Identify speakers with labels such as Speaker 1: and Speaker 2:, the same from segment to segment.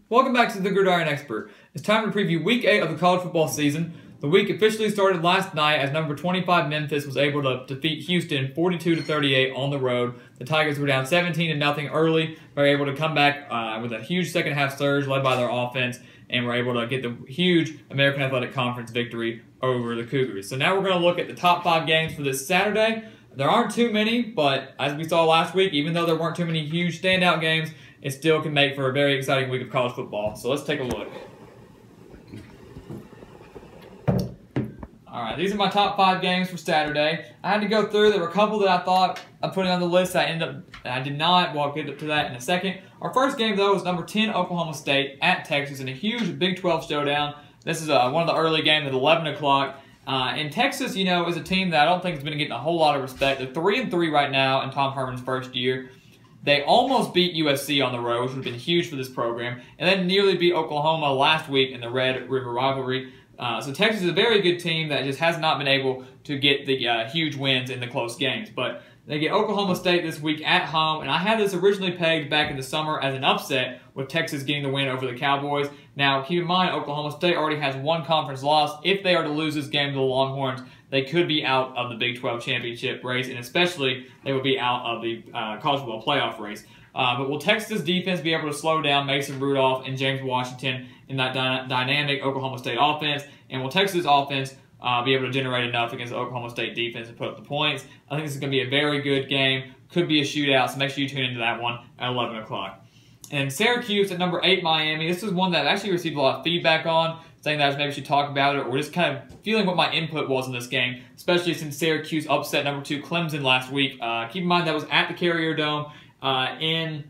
Speaker 1: Welcome back to the Gridiron Expert. It's time to preview Week 8 of the college football season. The week officially started last night as number 25 Memphis was able to defeat Houston 42-38 on the road. The Tigers were down 17-0 early, but were able to come back with a huge second half surge led by their offense, and were able to get the huge American Athletic Conference victory over the Cougars. So now we're going to look at the top 5 games for this Saturday. There aren't too many, but as we saw last week, even though there weren't too many huge standout games, it still can make for a very exciting week of college football. So let's take a look. All right, these are my top 5 games for Saturday. I had to go through. There were a couple that I thought of putting on the list. I did not. Well, I'll get up to that in a second. Our first game, though, was number 10 Oklahoma State at Texas in a huge Big 12 showdown. This is one of the early games at 11 o'clock. And Texas, you know, is a team that I don't think has been getting a whole lot of respect. They're 3-3 right now in Tom Herman's first year. They almost beat USC on the road, which would have been huge for this program, and then nearly beat Oklahoma last week in the Red River rivalry. So Texas is a very good team that just has not been able to get the huge wins in the close games. But they get Oklahoma State this week at home, and I had this originally pegged back in the summer as an upset with Texas getting the win over the Cowboys. Now, keep in mind, Oklahoma State already has one conference loss. If they are to lose this game to the Longhorns, they could be out of the Big 12 championship race, and especially they would be out of the college football playoff race. But will Texas' defense be able to slow down Mason Rudolph and James Washington in that dynamic Oklahoma State offense? And will Texas' offense be able to generate enough against the Oklahoma State defense to put up the points? I think this is going to be a very good game. Could be a shootout, so make sure you tune into that one at 11 o'clock. And Syracuse at number 8 Miami. This is one that I've actually received a lot of feedback on, saying that I maybe should talk about it, or just kind of feeling what my input was in this game, especially since Syracuse upset number 2 Clemson last week. Keep in mind that was at the Carrier Dome in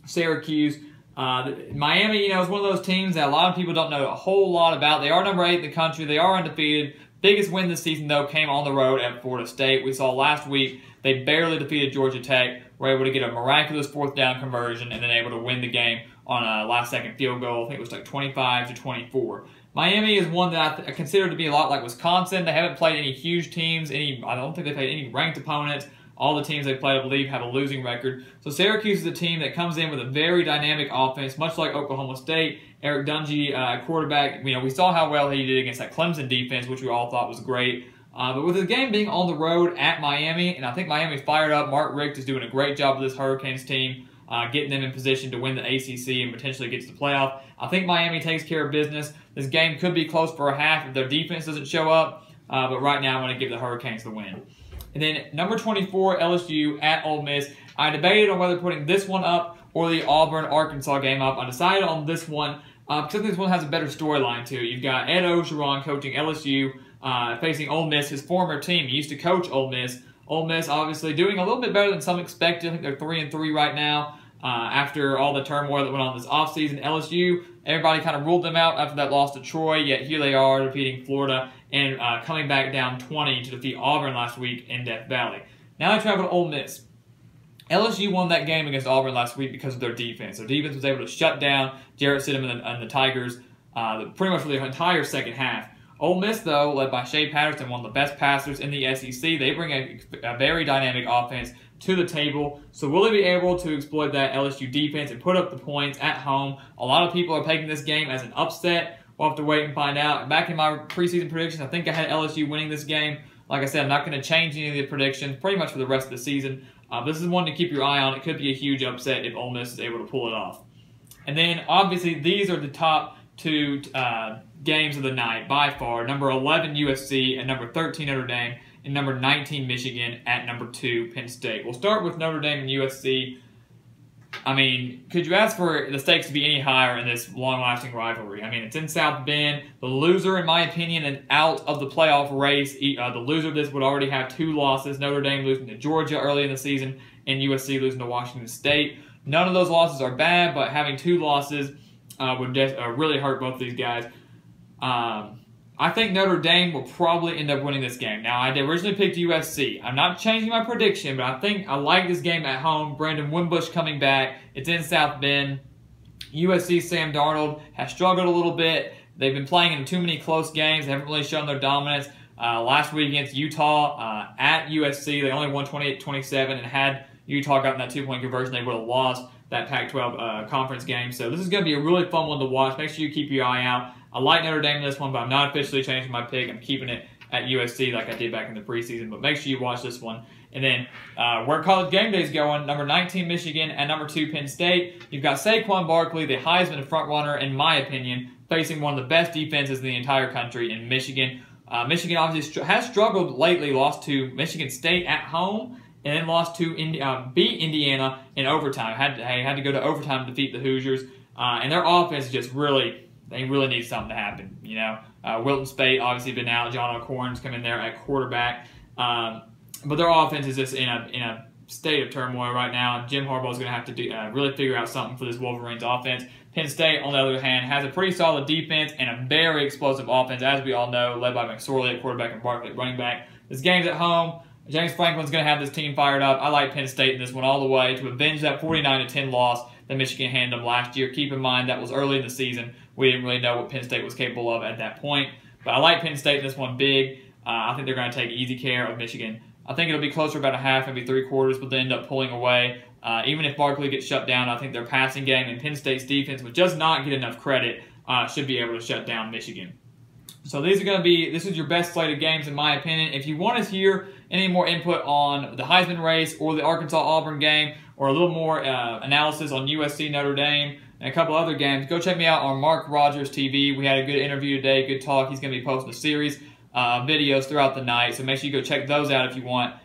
Speaker 1: Syracuse. Miami, you know, is one of those teams that a lot of people don't know a whole lot about. They are number 8 in the country. They are undefeated. Biggest win this season, though, came on the road at Florida State. We saw last week they barely defeated Georgia Tech, were able to get a miraculous 4th down conversion, and then able to win the game on a last-second field goal. I think it was like 25-24. Miami is one that I consider to be a lot like Wisconsin. They haven't played any huge teams. I don't think they've played any ranked opponents. All the teams they played, I believe, have a losing record. So Syracuse is a team that comes in with a very dynamic offense, much like Oklahoma State. Eric Dungey, quarterback, you know, we saw how well he did against that Clemson defense, which we all thought was great. But with the game being on the road at Miami, and I think Miami's fired up. Mark Richt is doing a great job with this Hurricanes team, getting them in position to win the ACC and potentially get to the playoff. I think Miami takes care of business. This game could be close for a half if their defense doesn't show up. But right now, I'm going to give the Hurricanes the win. And then number 24, LSU at Ole Miss. I debated on whether putting this one up or the Auburn-Arkansas game up. I decided on this one because I think this one has a better storyline to it. You've got Ed Orgeron coaching LSU, facing Ole Miss, his former team. He used to coach Ole Miss. Ole Miss obviously doing a little bit better than some expected. I think they're 3-3 right now after all the turmoil that went on this offseason. LSU, everybody kind of ruled them out after that loss to Troy, yet here they are defeating Florida and coming back down 20 to defeat Auburn last week in Death Valley. Now they travel to Ole Miss. LSU won that game against Auburn last week because of their defense. Their defense was able to shut down Jarrett Stidham and the Tigers pretty much for the entire second half. Ole Miss, though, led by Shea Patterson, one of the best passers in the SEC, they bring a very dynamic offense to the table. So will they be able to exploit that LSU defense and put up the points at home? A lot of people are pegging this game as an upset. We'll have to wait and find out. Back in my preseason predictions, I think I had LSU winning this game. Like I said, I'm not going to change any of the predictions pretty much for the rest of the season. This is one to keep your eye on. It could be a huge upset if Ole Miss is able to pull it off. And then, obviously, these are the top 2 games of the night by far. Number 11 USC and number 13 Notre Dame and number 19 Michigan at number 2 Penn State. We'll start with Notre Dame and USC. I mean, could you ask for the stakes to be any higher in this long-lasting rivalry? I mean, it's in South Bend. The loser, in my opinion, and out of the playoff race. The loser of this would already have 2 losses. Notre Dame losing to Georgia early in the season and USC losing to Washington State. None of those losses are bad, but having 2 losses would really hurt both of these guys. I think Notre Dame will probably end up winning this game. Now, I originally picked USC. I'm not changing my prediction, but I think I like this game at home. Brandon Wimbush coming back. It's in South Bend. USC Sam Darnold has struggled a little bit. They've been playing in too many close games. They haven't really shown their dominance. Last week against Utah at USC, they only won 28-27 and had Utah got in that 2-point conversion, they would have lost that Pac-12 conference game. So this is going to be a really fun one to watch. Make sure you keep your eye out. I like Notre Dame in this one, but I'm not officially changing my pick. I'm keeping it at USC like I did back in the preseason. But make sure you watch this one. And then where College Game Day is going, number 19 Michigan and number 2 Penn State. You've got Saquon Barkley, the Heisman frontrunner, in my opinion, facing one of the best defenses in the entire country in Michigan. Michigan obviously has struggled lately, lost to Michigan State at home, and then lost to beat Indiana in overtime. Had to go to overtime to defeat the Hoosiers, and their offense just really need something to happen. You know, Wilton Speight obviously been out, John O'Corn's come in there at quarterback, but their offense is just in a state of turmoil right now. Jim Harbaugh's going to have to really figure out something for this Wolverines offense. Penn State, on the other hand, has a pretty solid defense and a very explosive offense, as we all know, led by McSorley at quarterback and Barkley at running back. This game's at home. James Franklin's going to have this team fired up. I like Penn State in this one all the way to avenge that 49-10 loss that Michigan handed them last year. Keep in mind that was early in the season. We didn't really know what Penn State was capable of at that point. But I like Penn State in this one big. I think they're going to take easy care of Michigan. I think it'll be closer about a half, maybe 3/4, but they end up pulling away. Even if Barkley gets shut down, I think their passing game and Penn State's defense would just not get enough credit, should be able to shut down Michigan. So this is your best slate of games in my opinion. If you want to hear any more input on the Heisman race or the Arkansas-Auburn game or a little more analysis on USC Notre Dame and a couple other games, go check me out on Mark Rogers TV. We had a good interview today, good talk. He's going to be posting a series of videos throughout the night, so make sure you go check those out if you want.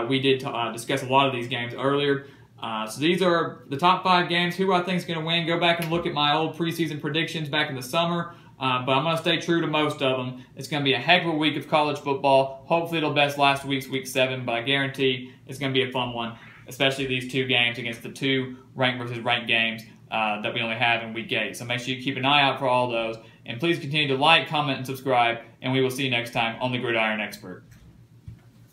Speaker 1: We did discuss a lot of these games earlier. So these are the top 5 games. Who I think is going to win. Go back and look at my old preseason predictions back in the summer. But I'm going to stay true to most of them. It's going to be a heck of a week of college football. Hopefully it'll best last week's Week 7, but I guarantee it's going to be a fun one, especially these 2 games against the 2 ranked versus ranked games that we only have in Week 8. So make sure you keep an eye out for all those. And please continue to like, comment, and subscribe. And we will see you next time on The Gridiron Expert.